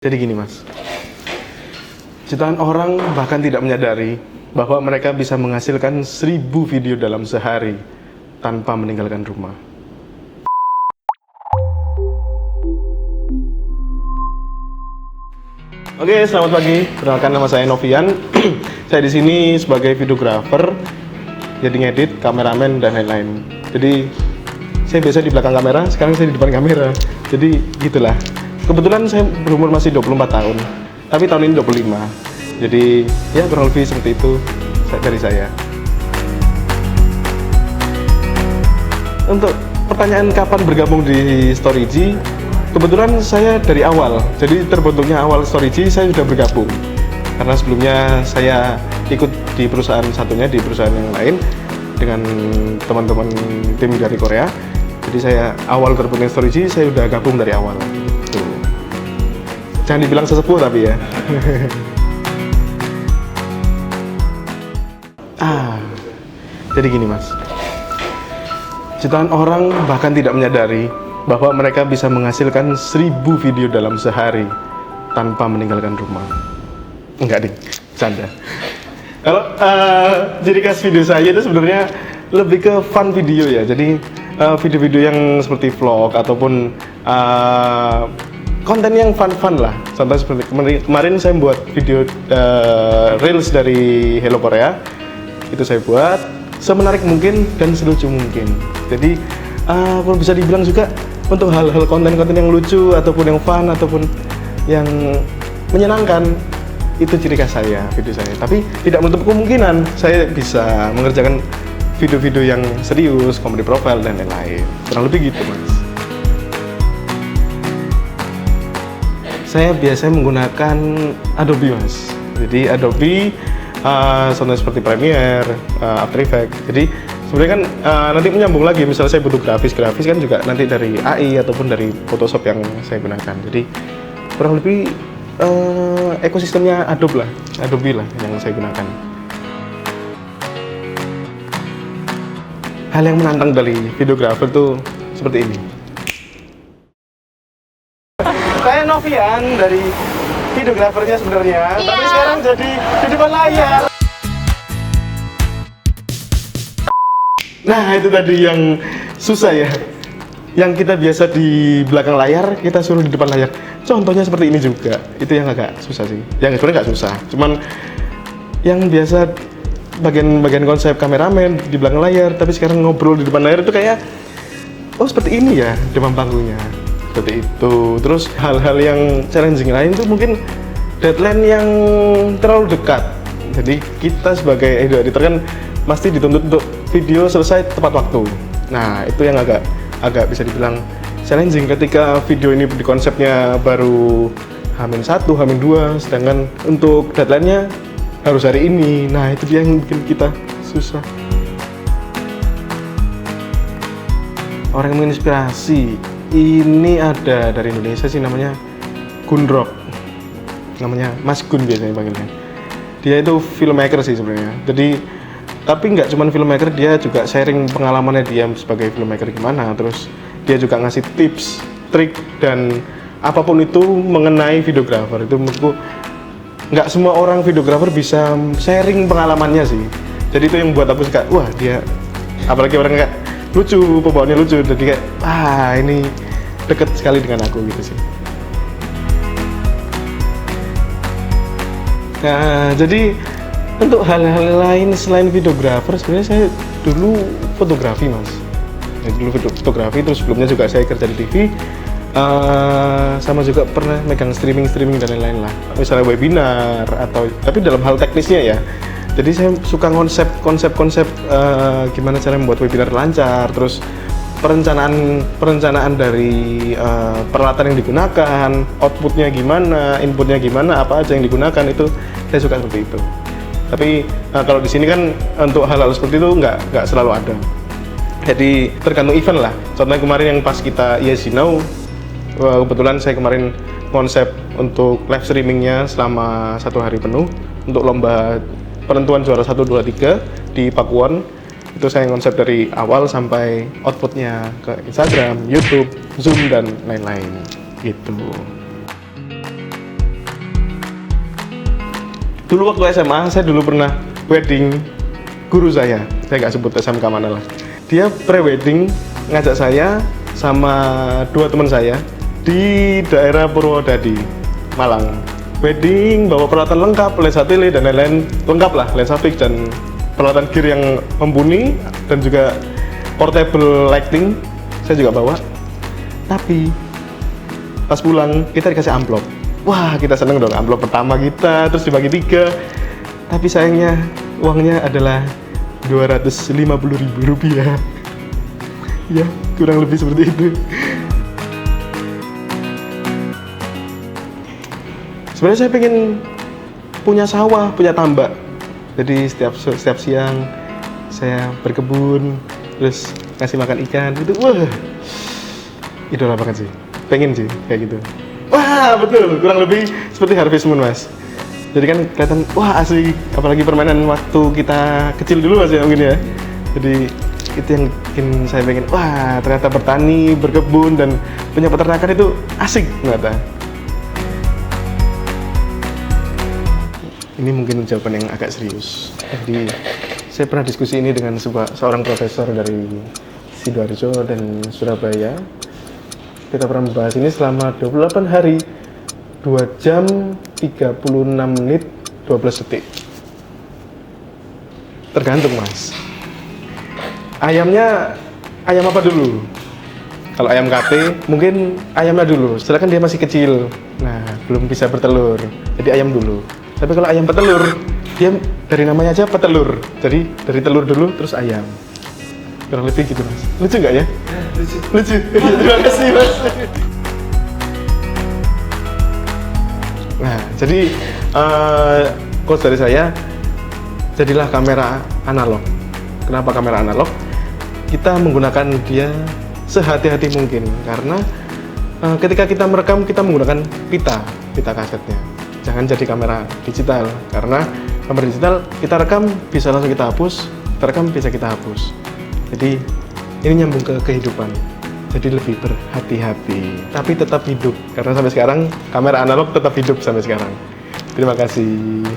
Jadi gini mas, jutaan orang bahkan tidak menyadari bahwa mereka bisa menghasilkan 1000 video dalam sehari tanpa meninggalkan rumah. Oke, selamat pagi. Perkenalkan, nama saya Novian. Saya di sini sebagai videographer, jadi ngedit, kameramen dan lain-lain. Jadi saya biasa di belakang kamera, sekarang saya di depan kamera. Jadi gitulah. Kebetulan saya berumur masih 24 tahun, tapi tahun ini 25. Jadi ya kurang lebih seperti itu dari saya. Untuk pertanyaan kapan bergabung di Storygy, kebetulan saya dari awal. Jadi terbentuknya awal Storygy saya sudah bergabung. Karena sebelumnya saya ikut di perusahaan satunya, di perusahaan yang lain dengan teman-teman tim dari Korea. Jadi saya awal terbentuknya Storygy saya sudah gabung dari awal. Jangan dibilang sesepuh tapi ya. Jadi gini mas, jutaan orang bahkan tidak menyadari bahwa mereka bisa menghasilkan 1000 video dalam sehari tanpa meninggalkan rumah. Enggak ding, canda. Kalau ciri khas video saya itu sebenarnya lebih ke fun video ya. Jadi video-video yang seperti vlog ataupun konten yang fun-fun lah. Contoh seperti kemarin saya buat video reels dari Hello Korea. Itu saya buat semenarik mungkin dan selucu mungkin. Jadi kalau bisa dibilang juga untuk hal-hal konten-konten yang lucu ataupun yang fun ataupun yang menyenangkan, itu ciri khas saya, video saya. Tapi tidak menutup kemungkinan saya bisa mengerjakan video-video yang serius, comedy profile dan lain-lain. Kurang lebih gitu mas. Saya biasanya menggunakan Adobe mas. Jadi Adobe contohnya seperti Premiere, After Effects. Jadi sebenarnya kan nanti menyambung lagi, misalnya saya butuh grafis kan juga nanti dari AI ataupun dari Photoshop yang saya gunakan. Jadi kurang lebih ekosistemnya Adobe lah yang saya gunakan. Hal yang menantang dari videographer tuh seperti ini. Saya Novian dari videografernya sebenarnya, tapi sekarang jadi di depan layar. Nah itu tadi yang susah ya, yang kita biasa di belakang layar kita suruh di depan layar. Contohnya seperti ini juga, itu yang agak susah sih. Yang sebenarnya nggak susah, cuman yang biasa bagian konsep kameramen di belakang layar, tapi sekarang ngobrol di depan layar itu kayak oh seperti ini ya depan panggungnya. Seperti itu. Terus hal-hal yang challenging lain tuh mungkin deadline yang terlalu dekat. Jadi kita sebagai editor kan pasti dituntut untuk video selesai tepat waktu. Nah itu yang agak bisa dibilang challenging ketika video ini di konsepnya baru H-1, H-2, sedangkan untuk deadline-nya harus hari ini. Nah itu dia yang bikin kita susah. Orang yang menginspirasi ini ada dari Indonesia sih, namanya Gundrok, namanya Mas Gun biasanya panggilnya. Dia itu filmmaker sih sebenarnya. Jadi tapi nggak cuma filmmaker, dia juga sharing pengalamannya dia sebagai filmmaker gimana. Terus dia juga ngasih tips, trik dan apapun itu mengenai videographer. Itu menurutku nggak semua orang videographer bisa sharing pengalamannya sih. Jadi itu yang buat aku suka. Wah dia, apalagi orang kayak lucu, pembawaannya lucu, jadi kayak ini deket sekali dengan aku gitu sih. Nah jadi untuk hal-hal lain selain videographer, sebenarnya saya dulu fotografi mas. Jadi dulu fotografi, terus sebelumnya juga saya kerja di TV, sama juga pernah megang streaming dan lain-lain lah. Misalnya webinar atau tapi dalam hal teknisnya ya. Jadi saya suka konsep gimana cara membuat webinar lancar, terus perencanaan dari peralatan yang digunakan, outputnya gimana, inputnya gimana, apa aja yang digunakan, itu saya suka seperti itu. Tapi kalau di sini kan untuk hal-hal seperti itu nggak selalu ada. Jadi tergantung event lah. Contohnya kemarin yang pas kita ESC Now, kebetulan saya kemarin konsep untuk live streamingnya selama 1 hari penuh untuk lomba penentuan juara 1, 2, 3 di Pakuwon. Itu saya konsep dari awal sampai outputnya ke Instagram, YouTube, Zoom dan lain-lain gitu. Dulu waktu SMA, saya dulu pernah wedding guru saya nggak sebut SMK mana lah. Dia pre-wedding ngajak saya sama 2 teman saya di daerah Purwodadi, Malang. Wedding, bawa peralatan lengkap, lensa tele dan lain-lain lengkap lah, lensa fix dan peralatan gear yang mumpuni dan juga portable lighting saya juga bawa. Tapi pas pulang kita dikasih amplop. Wah, kita seneng dong, amplop pertama kita terus dibagi 3. Tapi sayangnya uangnya adalah Rp250.000. Ya, kurang lebih seperti itu. Sebenarnya saya pengen punya sawah, punya tambak. Jadi setiap siang saya berkebun, terus ngasih makan ikan. Itu wah, idola banget sih. Pengen sih kayak gitu. Wah, betul. Kurang lebih seperti Harvest Moon, Mas. Jadi kan kelihatan, wah asli. Apalagi permainan waktu kita kecil dulu Mas ya mungkin ya. Jadi itu yang bikin saya pengen, wah ternyata bertani, berkebun, dan punya peternakan itu asik ternyata. Ini mungkin jawaban yang agak serius. Jadi saya pernah diskusi ini dengan seorang profesor dari Sidoarjo dan Surabaya. Kita pernah membahas ini selama 28 hari, 2 jam 36 menit 12 detik. Tergantung Mas. Ayamnya ayam apa dulu? Kalau ayam kate mungkin ayamnya dulu, setelah kan dia masih kecil. Nah, belum bisa bertelur. Jadi ayam dulu. Tapi kalau ayam petelur, dia dari namanya aja petelur. Jadi dari telur dulu terus ayam. Kurang lebih gitu Mas. Lucu nggak ya? Lucu. Lucu. Terima kasih Mas. Nah, jadi quotes dari saya, jadilah kamera analog. Kenapa kamera analog? Kita menggunakan dia sehati-hati mungkin karena ketika kita merekam kita menggunakan pita kasetnya. Jangan jadi kamera digital karena kamera digital kita rekam bisa langsung kita hapus, kita rekam bisa kita hapus. Jadi ini nyambung ke kehidupan. Jadi lebih berhati-hati, tapi tetap hidup karena sampai sekarang kamera analog tetap hidup sampai sekarang. Terima kasih.